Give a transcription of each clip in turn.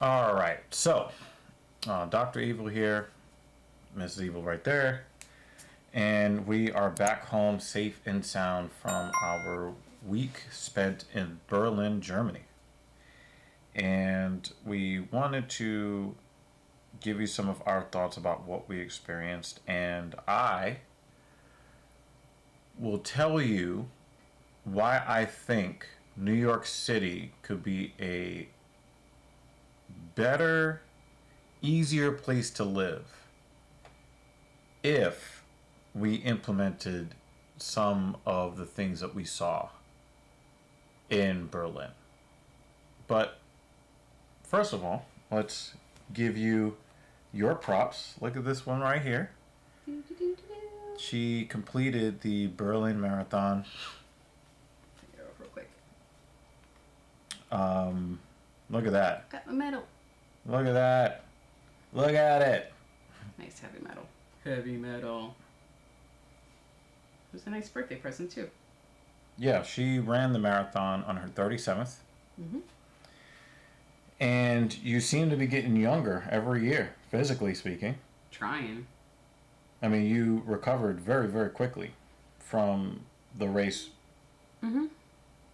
All right, so Dr. Evil here, Mrs. Evil right there, and we are back home safe and sound from our week spent in Berlin, Germany. And we wanted to give you some of our thoughts about what we experienced, and I will tell you why I think New York City could be a better, easier place to live if we implemented some of the things that we saw in Berlin. But first of all, let's give you your props. Look at this one right here. She completed the Berlin Marathon. Take it off real quick. Look at that. Got my medal. Look at that. Look at it. Nice heavy metal. Heavy metal. It was a nice birthday present too. Yeah, she ran the marathon on her 37th. Mm-hmm. And you seem to be getting younger every year, physically speaking. Trying. I mean, you recovered very, very quickly from the race. Mm-hmm.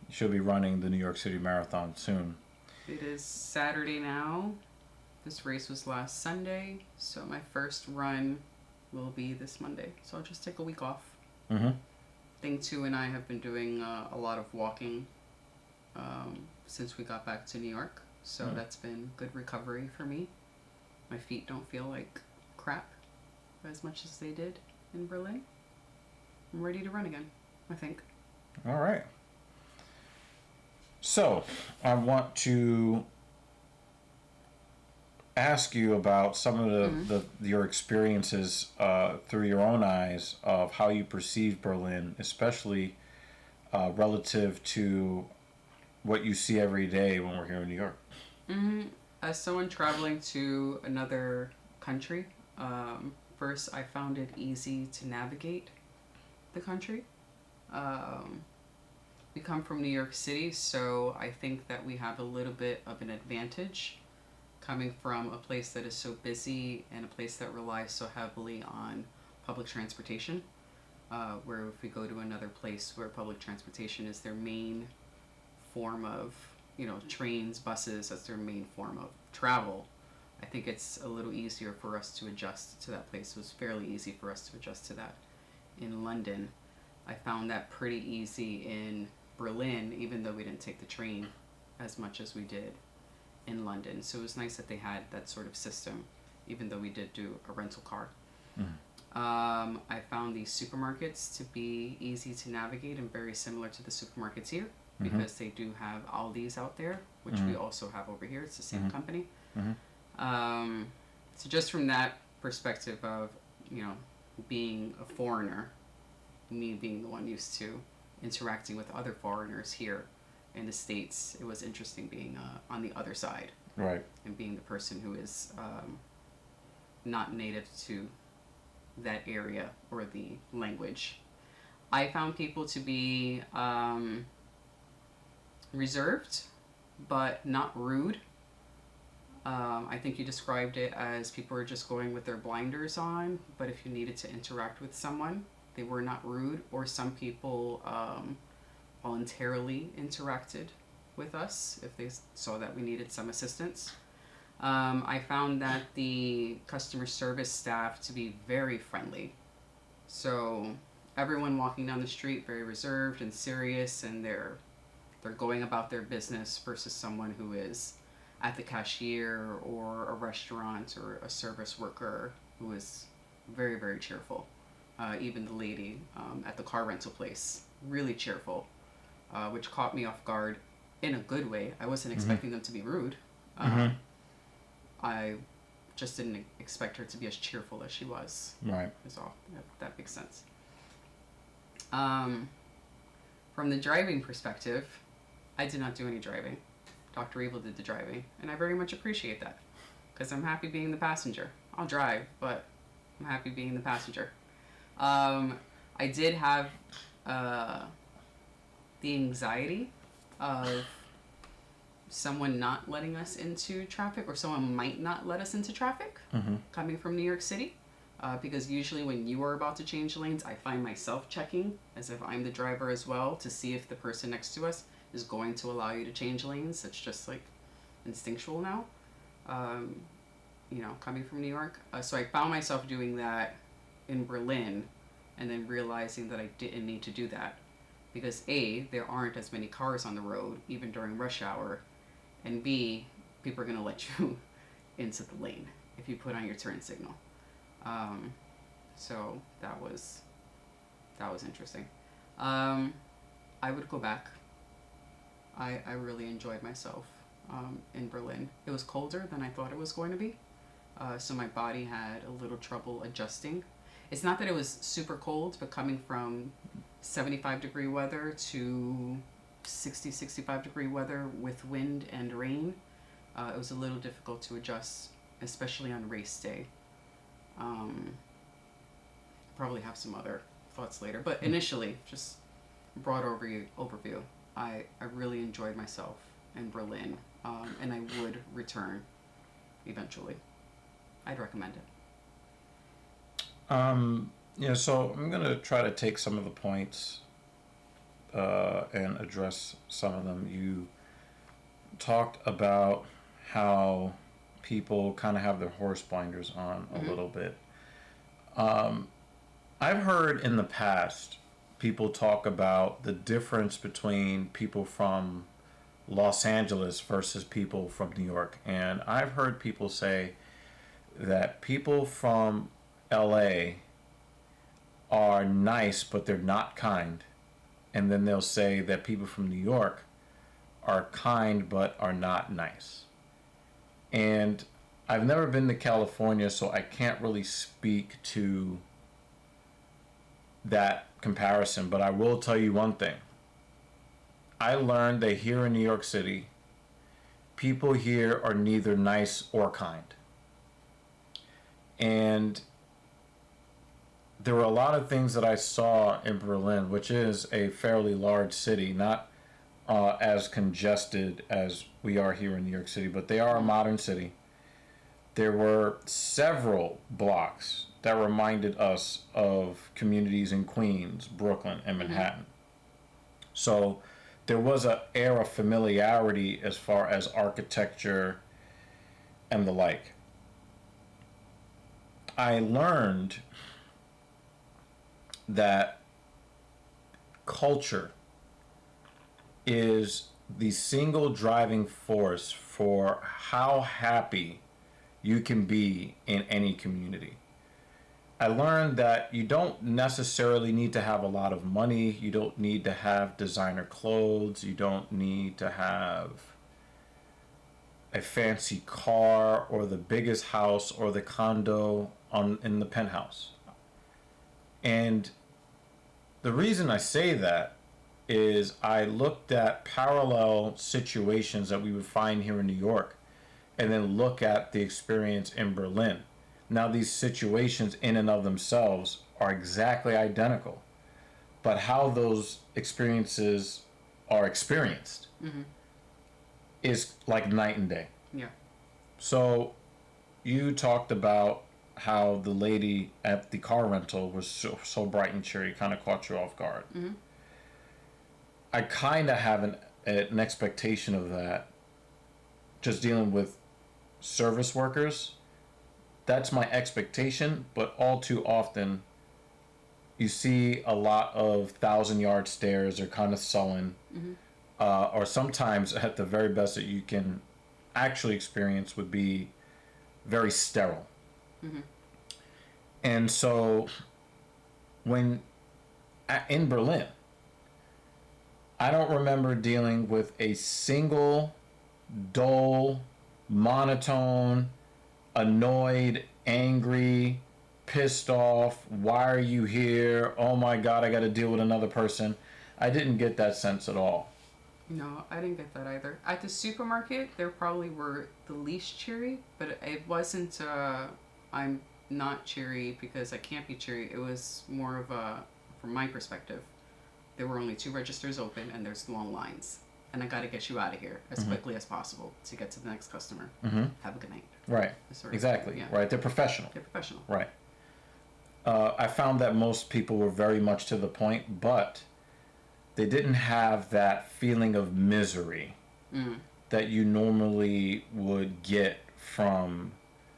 She'll be running the New York City Marathon soon. It is Saturday now. This race was last Sunday, so my first run will be this Monday. So I'll just take a week off. Mm-hmm. Thing 2 and I have been doing a lot of walking since we got back to New York. So that's been good recovery for me. My feet don't feel like crap as much as they did in Berlin. I'm ready to run again, I think. All right. So, I want to ask you about some of your experiences through your own eyes of how you perceive Berlin, especially relative to what you see every day when we're here in New York. As someone traveling to another country, first I found it easy to navigate the country. We come from New York City, so I think that we have a little bit of an advantage coming from a place that is so busy and a place that relies so heavily on public transportation. Where if we go to another place where public transportation is their main form of, trains, buses, that's their main form of travel, I think it's a little easier for us to adjust to that place. It was fairly easy for us to adjust to that. In London, I found that pretty easy in Berlin, even though we didn't take the train as much as we did in London. So it was nice that they had that sort of system, even though we did do a rental car. I found these supermarkets to be easy to navigate and very similar to the supermarkets here, because they do have Aldi's out there, which we also have over here. It's the same company. So just from that perspective of, being a foreigner, me being the one used to interacting with other foreigners here in the States, it was interesting being on the other side. Right. And being the person who is not native to that area or the language. I found people to be reserved, but not rude. I think you described it as people were just going with their blinders on, but if you needed to interact with someone, they were not rude, or some people voluntarily interacted with us if they saw that we needed some assistance. I found that the customer service staff to be very friendly. So everyone walking down the street very reserved and serious, and they're going about their business, versus someone who is at the cashier or a restaurant or a service worker who is very, very cheerful. Even the lady at the car rental place, really cheerful, which caught me off guard in a good way. I wasn't expecting them to be rude. I just didn't expect her to be as cheerful as she was. Right. Is all. That makes sense. From the driving perspective, I did not do any driving. Dr. Evil did the driving, and I very much appreciate that, because I'm happy being the passenger. I'll drive, but I'm happy being the passenger. I did have the anxiety of someone not letting us into traffic, or someone might not let us into traffic coming from New York City. Because usually when you are about to change lanes, I find myself checking as if I'm the driver as well to see if the person next to us is going to allow you to change lanes. It's just like instinctual now, coming from New York. So I found myself doing that in Berlin, and then realizing that I didn't need to do that because A, there aren't as many cars on the road even during rush hour, and B, people are going to let you into the lane if you put on your turn signal. So that was interesting. I would go back. I really enjoyed myself in Berlin. It was colder than I thought it was going to be, so my body had a little trouble adjusting. It's not that it was super cold, but coming from 75-degree weather to 65-degree weather with wind and rain, it was a little difficult to adjust, especially on race day. Probably have some other thoughts later, but initially, just broad overview. I really enjoyed myself in Berlin, and I would return eventually. I'd recommend it. So I'm going to try to take some of the points and address some of them. You talked about how people kind of have their horse blinders on a little bit. I've heard in the past people talk about the difference between people from Los Angeles versus people from New York. And I've heard people say that people from LA are nice, but they're not kind. And then they'll say that people from New York are kind, but are not nice. And I've never been to California, so I can't really speak to that comparison, but I will tell you one thing. I learned that here in New York City, people here are neither nice or kind. And there were a lot of things that I saw in Berlin, which is a fairly large city, not as congested as we are here in New York City, but they are a modern city. There were several blocks that reminded us of communities in Queens, Brooklyn, and Manhattan. So there was an air of familiarity as far as architecture and the like. I learned that culture is the single driving force for how happy you can be in any community. I learned that you don't necessarily need to have a lot of money. You don't need to have designer clothes. You don't need to have a fancy car or the biggest house or the condo in the penthouse. And the reason I say that is I looked at parallel situations that we would find here in New York and then look at the experience in Berlin. Now, these situations in and of themselves are exactly identical, but how those experiences are experienced is like night and day. Yeah. So you talked about how the lady at the car rental was so bright and cheery, kind of caught you off guard. I kind of have an expectation of that just dealing with service workers. That's my expectation, but all too often you see a lot of 1,000-yard stares. They're kind of sullen, or sometimes at the very best that you can actually experience would be very sterile. And so when in Berlin, I don't remember dealing with a single dull, monotone, annoyed, angry, pissed off, why are you here? Oh my God, I got to deal with another person. I didn't get that sense at all. No, I didn't get that either. At the supermarket, there probably were the least cheery, but it wasn't, I'm not cheery because I can't be cheery. It was more of a, from my perspective, there were only 2 registers open and there's long lines. and I got to get you out of here as quickly as possible to get to the next customer. Have a good night. Right. Sort of Exactly. thing, yeah. Right. They're professional. They're professional. Right. I found that most people were very much to the point, but they didn't have that feeling of misery that you normally would get from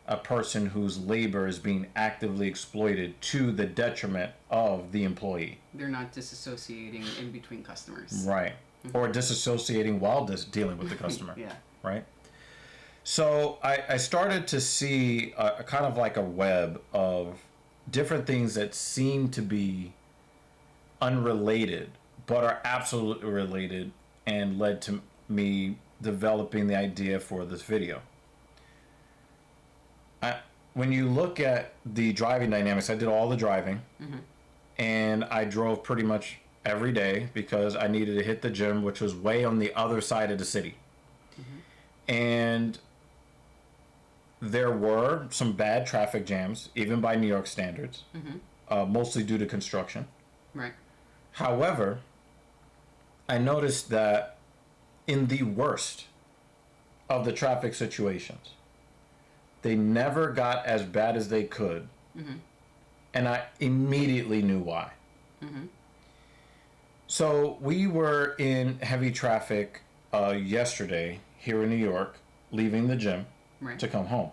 a person whose labor is being actively exploited to the detriment of the employee. They're not disassociating in between customers. Right. Or disassociating while dealing with the customer. Yeah. Right. So I started to see a kind of like a web of different things that seem to be unrelated, but are absolutely related, and led to me developing the idea for this video. When you look at the driving dynamics, I did all the driving, and I drove pretty much every day because I needed to hit the gym, which was way on the other side of the city. And there were some bad traffic jams, even by New York standards, mostly due to construction. Right. However, I noticed that in the worst of the traffic situations, they never got as bad as they could. And I immediately knew why. So we were in heavy traffic yesterday here in New York, leaving the gym to come home.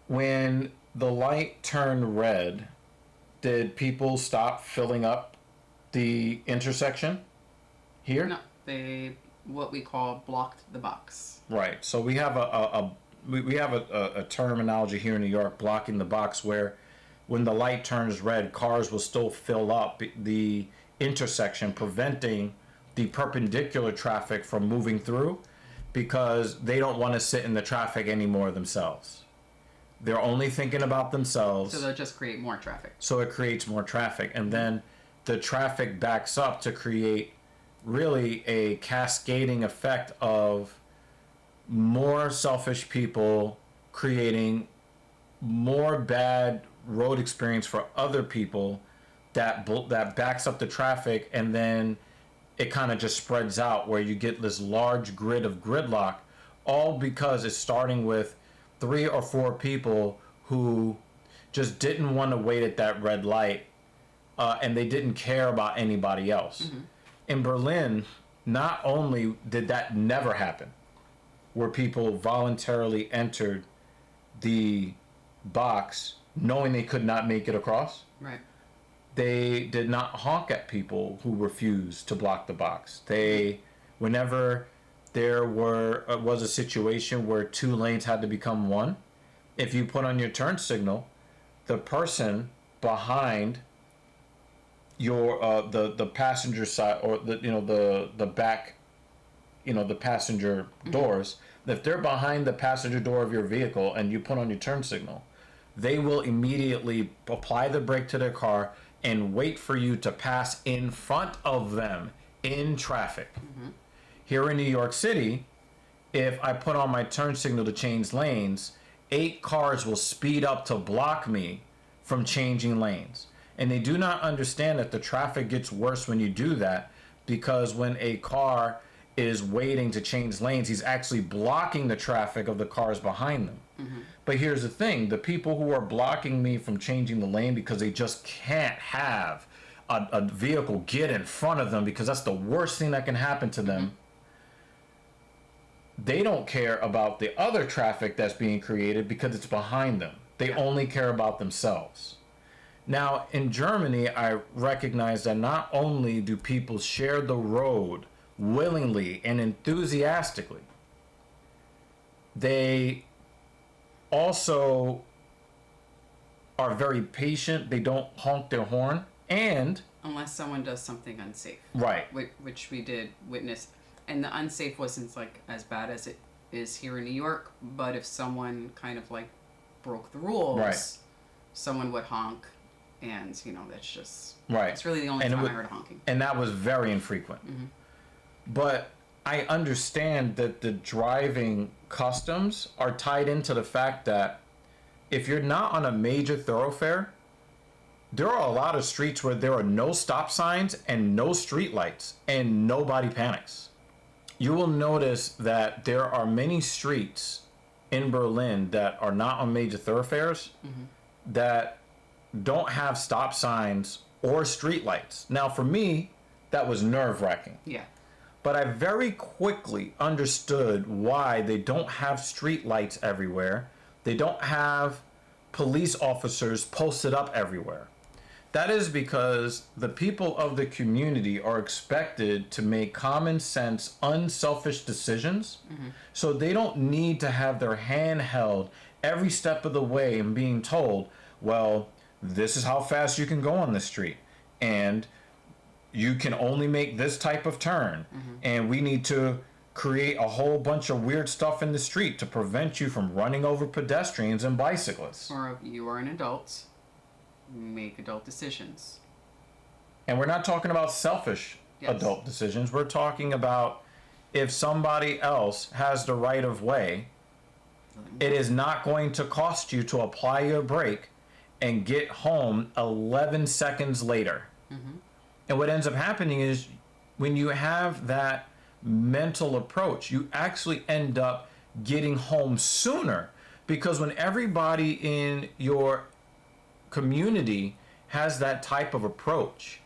When the light turned red, did people stop filling up the intersection here? No, they what we call blocked the box. Right. So we have a terminology here in New York, blocking the box, where when the light turns red, cars will still fill up the intersection, preventing the perpendicular traffic from moving through, because they don't want to sit in the traffic anymore themselves. They're only thinking about themselves. So they'll just create more traffic. So it creates more traffic. And then the traffic backs up to create really a cascading effect of more selfish people creating more bad road experience for other people that backs up the traffic, and then it kind of just spreads out where you get this large grid of gridlock, all because it's starting with 3 or 4 people who just didn't want to wait at that red light, and they didn't care about anybody else. In Berlin, not only did that never happen, where people voluntarily entered the box knowing they could not make it across. Right. They did not honk at people who refused to block the box. Whenever there was a situation where 2 lanes had to become 1, if you put on your turn signal, the person behind your the passenger side, or the back, the passenger doors, if they're behind the passenger door of your vehicle and you put on your turn signal, they will immediately apply the brake to their car and wait for you to pass in front of them in traffic. Here in New York City, if I put on my turn signal to change lanes, 8 cars will speed up to block me from changing lanes. And they do not understand that the traffic gets worse when you do that, because when a car is waiting to change lanes, he's actually blocking the traffic of the cars behind them. But here's the thing, the people who are blocking me from changing the lane because they just can't have a vehicle get in front of them, because that's the worst thing that can happen to them, they don't care about the other traffic that's being created because it's behind them. They only care about themselves. Now, in Germany, I recognize that not only do people share the road willingly and enthusiastically, they also are very patient. They don't honk their horn, and Unless someone does something unsafe. right, Which we did witness. And the unsafe wasn't like as bad as it is here in New York, but if someone kind of like broke the rules, Right. someone would honk, and that's just right. it's really the only time I heard honking. And that was very infrequent. But I understand that the driving customs are tied into the fact that if you're not on a major thoroughfare, there are a lot of streets where there are no stop signs and no street lights and nobody panics. You will notice that there are many streets in Berlin that are not on major thoroughfares that don't have stop signs or street lights. Now, for me, that was nerve wracking. Yeah. But I very quickly understood why they don't have street lights everywhere. They don't have police officers posted up everywhere. That is because the people of the community are expected to make common sense, unselfish decisions. So they don't need to have their hand held every step of the way and being told, well, this is how fast you can go on the street. And you can only make this type of turn. And we need to create a whole bunch of weird stuff in the street to prevent you from running over pedestrians and bicyclists. Or if you are an adult, make adult decisions. And we're not talking about selfish adult decisions. We're talking about if somebody else has the right of way, it is not going to cost you to apply your brake and get home 11 seconds later. And what ends up happening is when you have that mental approach, you actually end up getting home sooner, because when everybody in your community has that type of approach,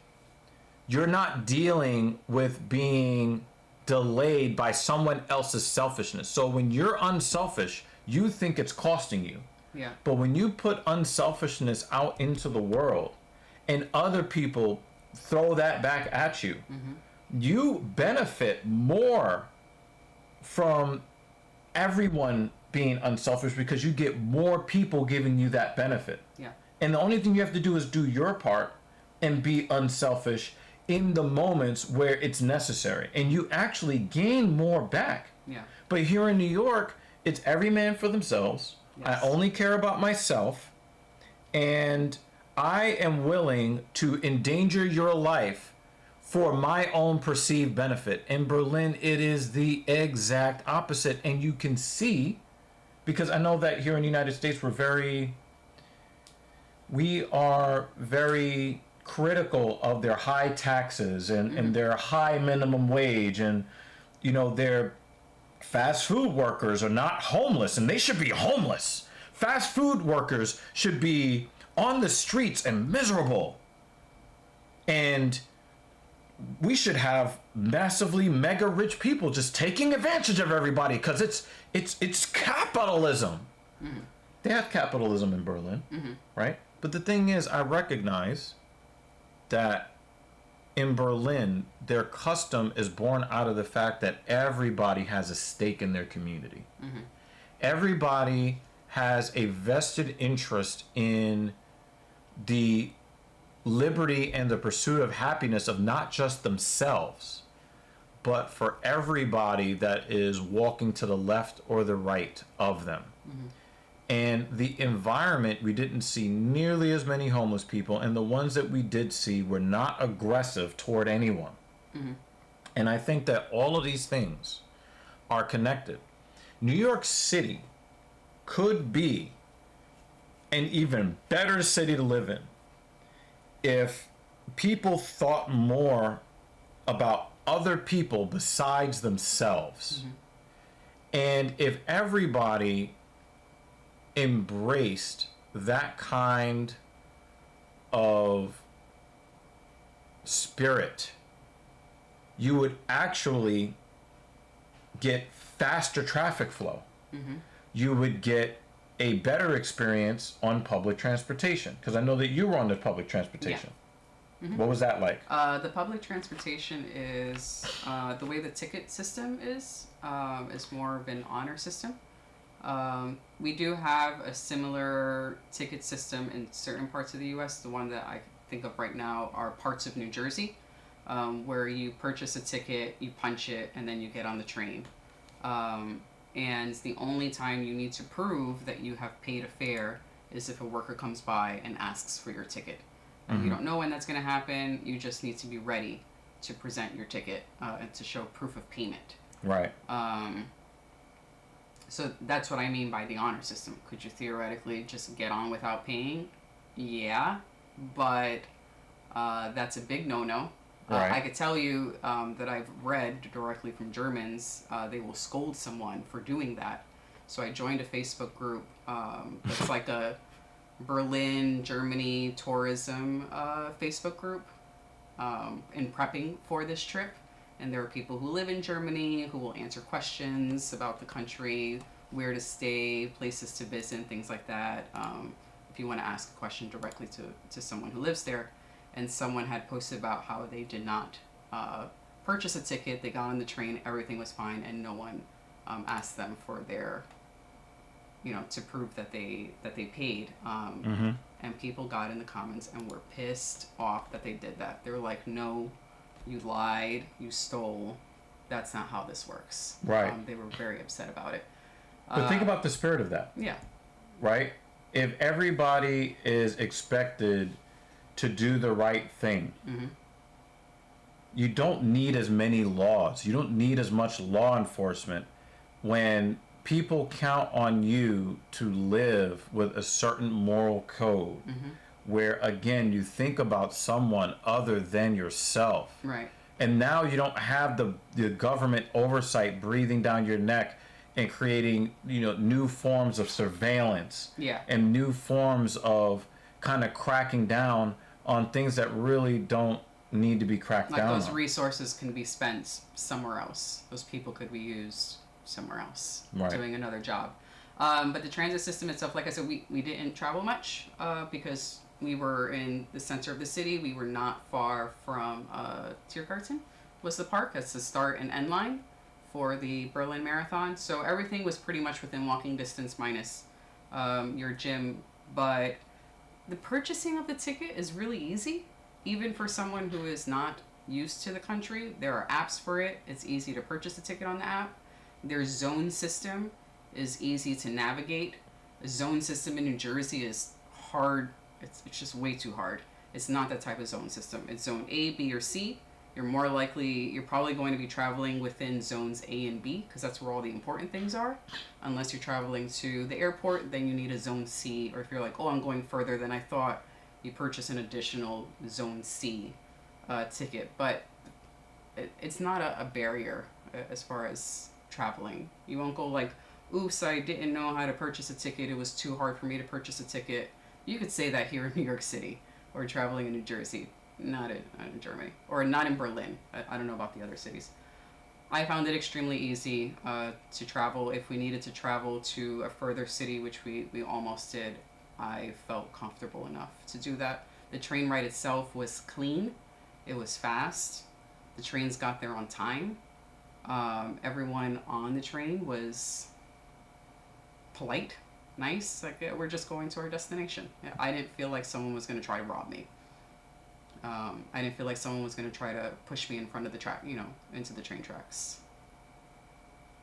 you're not dealing with being delayed by someone else's selfishness. So when you're unselfish, you think it's costing you. Yeah. But when you put unselfishness out into the world and other people throw that back at you, you benefit more from everyone being unselfish because you get more people giving you that benefit. Yeah. And the only thing you have to do is do your part and be unselfish in the moments where it's necessary. And you actually gain more back. Yeah. But here in New York, it's every man for themselves. Yes. I only care about myself. And I am willing to endanger your life for my own perceived benefit. In Berlin, it is the exact opposite. And you can see, because I know that here in the United States, we are very critical of their high taxes and their high minimum wage, and their fast food workers are not homeless and they should be homeless. Fast food workers should be on the streets and miserable. And we should have massively mega rich people just taking advantage of everybody because it's capitalism. They have capitalism in Berlin, right? But the thing is, I recognize that in Berlin, their custom is born out of the fact that everybody has a stake in their community. Everybody has a vested interest in the liberty and the pursuit of happiness of not just themselves, but for everybody that is walking to the left or the right of them. And the environment, we didn't see nearly as many homeless people, and the ones that we did see were not aggressive toward anyone. And I think that all of these things are connected. New York City could be an even better city to live in if people thought more about other people besides themselves. And if everybody embraced that kind of spirit, you would actually get faster traffic flow. You would get a better experience on public transportation, because I know that you were on the public transportation. What was that like? The public transportation is the way the ticket system is more of an honor system. We do have a similar ticket system in certain parts of the U.S. The one that I think of right now are parts of New Jersey, where you purchase a ticket, you punch it, and then you get on the train. And the only time you need to prove that you have paid a fare is if a worker comes by and asks for your ticket. And you don't know when that's going to happen. You just need to be ready to present your ticket and to show proof of payment. Right. So that's what I mean by the honor system. Could you theoretically just get on without paying? Yeah. but that's a big no-no. Right. I could tell you that I've read directly from Germans, they will scold someone for doing that. So I joined a Facebook group that's like a Berlin, Germany tourism Facebook group in prepping for this trip. And there are people who live in Germany who will answer questions about the country, where to stay, places to visit, things like that. If you want to ask a question directly to someone who lives there. And someone had posted about how they did not purchase a ticket. They got on the train, everything was fine, and no one asked them for their, to prove that they paid. Mm-hmm. And people got in the comments and were pissed off that they did that. They were like, "No, you lied, you stole. That's not how this works." Right. They were very upset about it. But think about the spirit of that. Yeah. Right? If everybody is expected to do the right thing, Mm-hmm. you don't need as many laws. You don't need as much law enforcement when people count on you to live with a certain moral code, Mm-hmm. where again you think about someone other than yourself. Right. And now you don't have the government oversight breathing down your neck and creating, new forms of surveillance. Yeah. And new forms of kind of cracking down on things that really don't need to be cracked Like down those on. resources can be spent somewhere else. Those people could be used somewhere else, Right. doing another job. But the transit system itself, like I said, we didn't travel much because we were in the center of the city. We were not far from Tiergarten was the park. That's the start and end line for the Berlin Marathon. So everything was pretty much within walking distance minus your gym. But the purchasing of the ticket is really easy, even for someone who is not used to the country. There are apps for it. It's easy to purchase a ticket on the app. Their zone system is easy to navigate. The zone system in New Jersey is hard. It's just way too hard. It's not that type of zone system. It's zone A, B, or C. You're probably going to be traveling within zones A and B because that's where all the important things are. Unless you're traveling to the airport, then you need a zone C. Or if you're like, oh, I'm going further than I thought, you purchase an additional zone C ticket. But it's not a barrier as far as traveling. You won't go like, oops, I didn't know how to purchase a ticket. It was too hard for me to purchase a ticket. You could say that here in New York City or traveling in New Jersey. Not in Germany. Or not in Berlin. I don't know about the other cities. I found it extremely easy to travel. If we needed to travel to a further city, which we almost did, I felt comfortable enough to do that. The train ride itself was clean. It was fast. The trains got there on time. Everyone on the train was polite, nice. Like, we're just going to our destination. I didn't feel like someone was going to try to rob me. I didn't feel like someone was going to try to push me in front of the track, into the train tracks.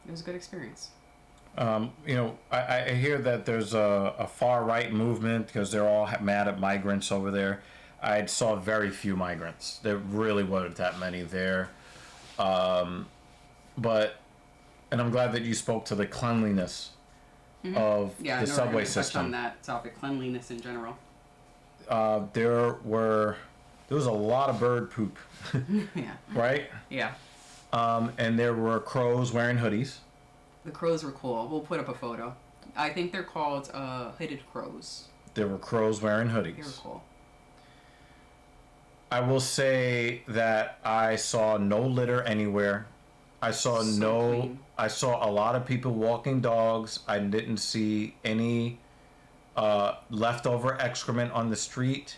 It was a good experience. I hear that there's a far right movement because they're all mad at migrants over there. I saw very few migrants. There really wasn't that many there. And I'm glad that you spoke to the cleanliness of the subway system. On that topic, cleanliness in general. There was a lot of bird poop. Yeah. Right? Yeah. And there were crows wearing hoodies. The crows were cool. We'll put up a photo. I think they're called hooded crows. There were crows wearing hoodies. They were cool. I will say that I saw no litter anywhere. I saw clean. I saw a lot of people walking dogs. I didn't see any leftover excrement on the street.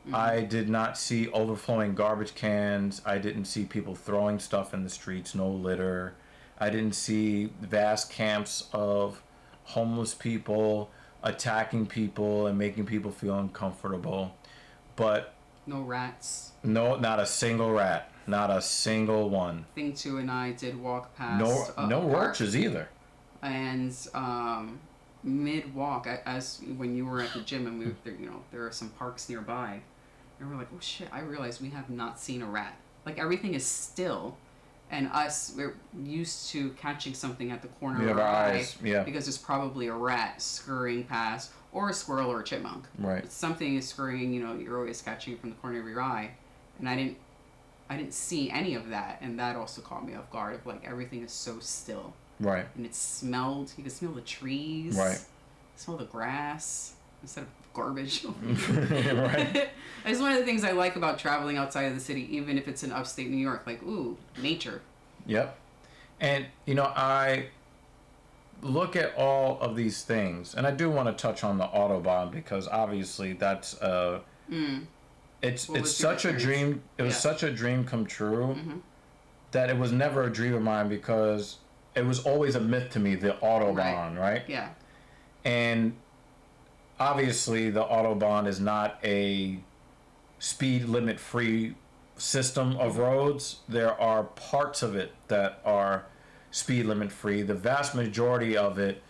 Mm-hmm. I did not see overflowing garbage cans. I didn't see people throwing stuff in the streets. No litter. I didn't see vast camps of homeless people attacking people and making people feel uncomfortable. But no rats. No, not a single rat. Not a single one. Thing 2 and I did walk past. No roaches either. And mid walk, as when you were at the gym and we, there are some parks nearby, and we're like, oh shit! I realized we have not seen a rat. Like everything is still, And us, we're used to catching something at the corner You of have our our eye eyes, yeah. because there's probably a rat scurrying past, or a squirrel or a chipmunk. Right. But something is scurrying, you're always catching it from the corner of your eye. And I didn't see any of that, and that also caught me off guard. Of like everything is so still, Right. and it smelled. You could smell the trees, Right. smell the grass instead of garbage. Right. It's one of the things I like about traveling outside of the city, even if it's in upstate New York. Like, ooh, nature. Yep. And I look at all of these things, and I do want to touch on the Autobahn because obviously that's it's such a dream. It was such a dream come true that it was never a dream of mine because it was always a myth to me, the Autobahn, right? Yeah. And obviously the Autobahn is not a speed limit free system of roads. There are parts of it that are speed limit free. The vast majority of it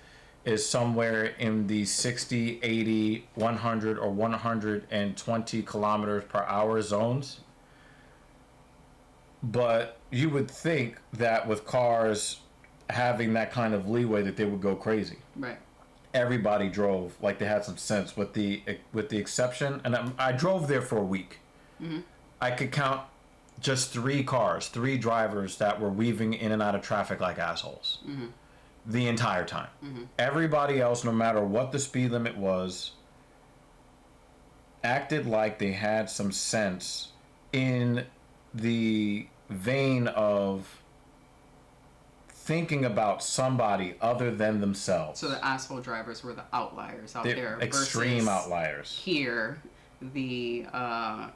is somewhere in the 60, 80, 100, or 120 kilometers per hour zones. But you would think that with cars having that kind of leeway that they would go crazy. Right. Everybody drove like they had some sense, with the exception, and I drove there for a week. I could count just 3 drivers that were weaving in and out of traffic like assholes the entire time. Everybody else, no matter what the speed limit was, acted like they had some sense in the vein of thinking about somebody other than themselves. So the asshole drivers were the outliers out They're there. extreme outliers. Here, the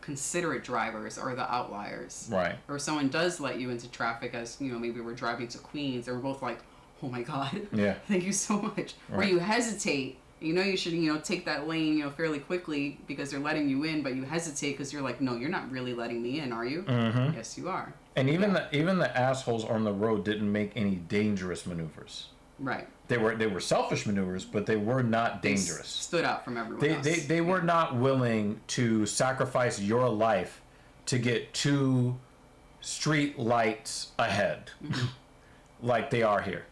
considerate drivers are the outliers. Right. Or if someone does let you into traffic, as maybe we're driving to Queens, and we're both like, oh my God, yeah, thank you so much. Right. Or you hesitate. You should, take that lane, fairly quickly because they're letting you in, but you hesitate because you're like, no, you're not really letting me in, are you? Yes, you are. And even the assholes on the road didn't make any dangerous maneuvers. Right. They were selfish maneuvers, but they were not dangerous. They stood out from everyone else. They were not willing to sacrifice your life to get 2 street lights ahead, like they are here.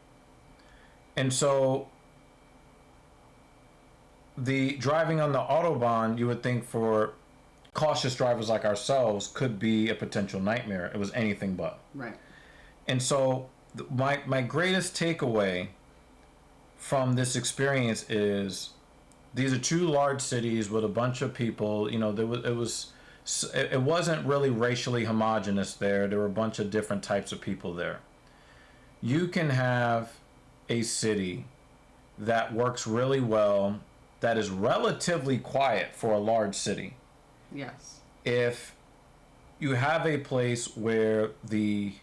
And so the driving on the Autobahn, you would think for cautious drivers like ourselves, could be a potential nightmare. It was anything but. Right. And so my greatest takeaway from this experience is these are 2 large cities with a bunch of people. It wasn't really racially homogenous there. There were a bunch of different types of people there. You can have a city that works really well, that is relatively quiet for a large city. Yes. If you have a place where the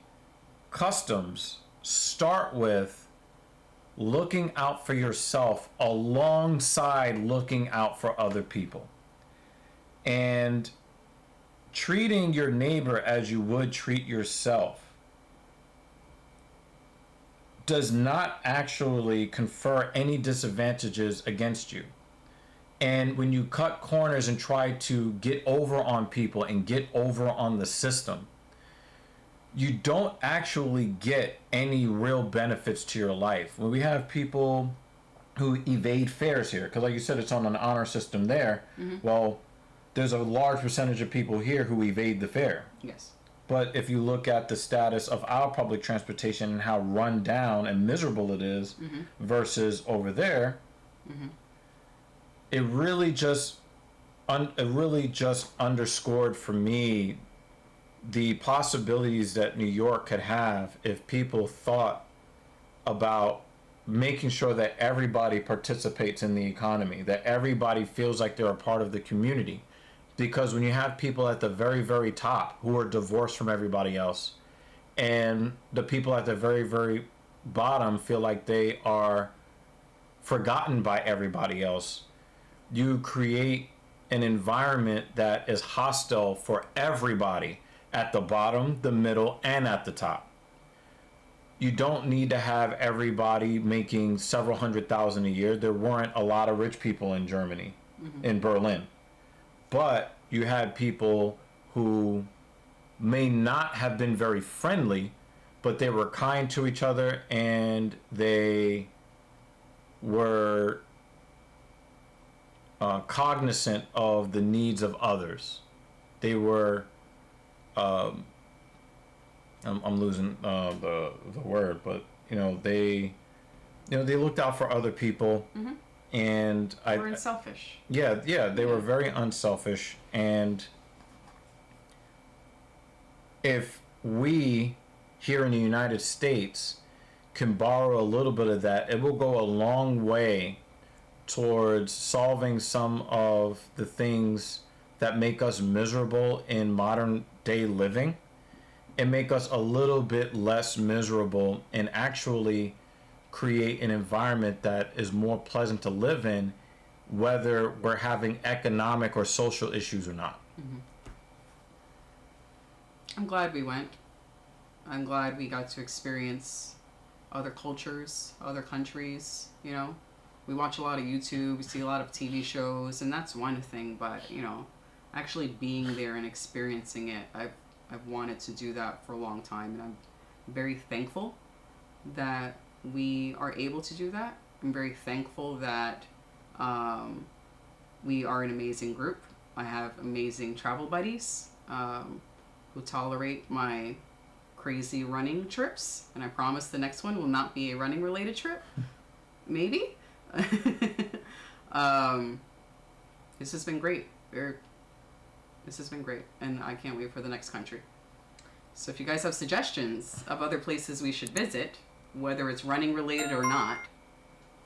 customs start with looking out for yourself alongside looking out for other people, and treating your neighbor as you would treat yourself, does not actually confer any disadvantages against you. And when you cut corners and try to get over on people and get over on the system, you don't actually get any real benefits to your life. When we have people who evade fares here, because like you said, it's on an honor system there, well, there's a large percentage of people here who evade the fare. Yes. But if you look at the status of our public transportation and how run down and miserable it is versus over there, it really just underscored for me the possibilities that New York could have if people thought about making sure that everybody participates in the economy, that everybody feels like they're a part of the community. Because when you have people at the very, very top who are divorced from everybody else, and the people at the very, very bottom feel like they are forgotten by everybody else, you create an environment that is hostile for everybody at the bottom, the middle, and at the top. You don't need to have everybody making several $100,000 a year. There weren't a lot of rich people in Germany, in Berlin. But you had people who may not have been very friendly, but they were kind to each other, and they were cognizant of the needs of others. They were, um, I'm losing the word, but they looked out for other people, Mm-hmm. and We're unselfish. they were very unselfish. And if we here in the United States can borrow a little bit of that, it will go a long way towards solving some of the things that make us miserable in modern day living, and make us a little bit less miserable, and actually create an environment that is more pleasant to live in, whether we're having economic or social issues or not. Mm-hmm. I'm glad we went. I'm glad we got to experience other cultures, other countries. We watch a lot of YouTube, we see a lot of TV shows, and that's one thing. But actually being there and experiencing it, I've wanted to do that for a long time, and I'm very thankful that we are able to do that. I'm very thankful that we are an amazing group. I have amazing travel buddies who tolerate my crazy running trips, and I promise the next one will not be a running related trip. Maybe. This has been great. This has been great, and I can't wait for the next country. So if you guys have suggestions of other places we should visit, whether it's running related or not,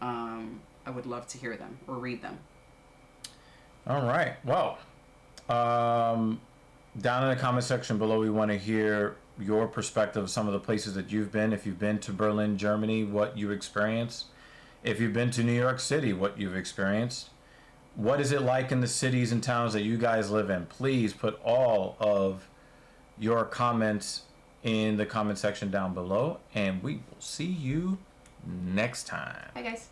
I would love to hear them or read them. All right. Well, down in the comment section below, we want to hear your perspective of some of the places that you've been. If you've been to Berlin, Germany, what you experienced. If you've been to New York City, what you've experienced. What is it like in the cities and towns that you guys live in? Please put all of your comments in the comment section down below, and we will see you next time. Bye, guys.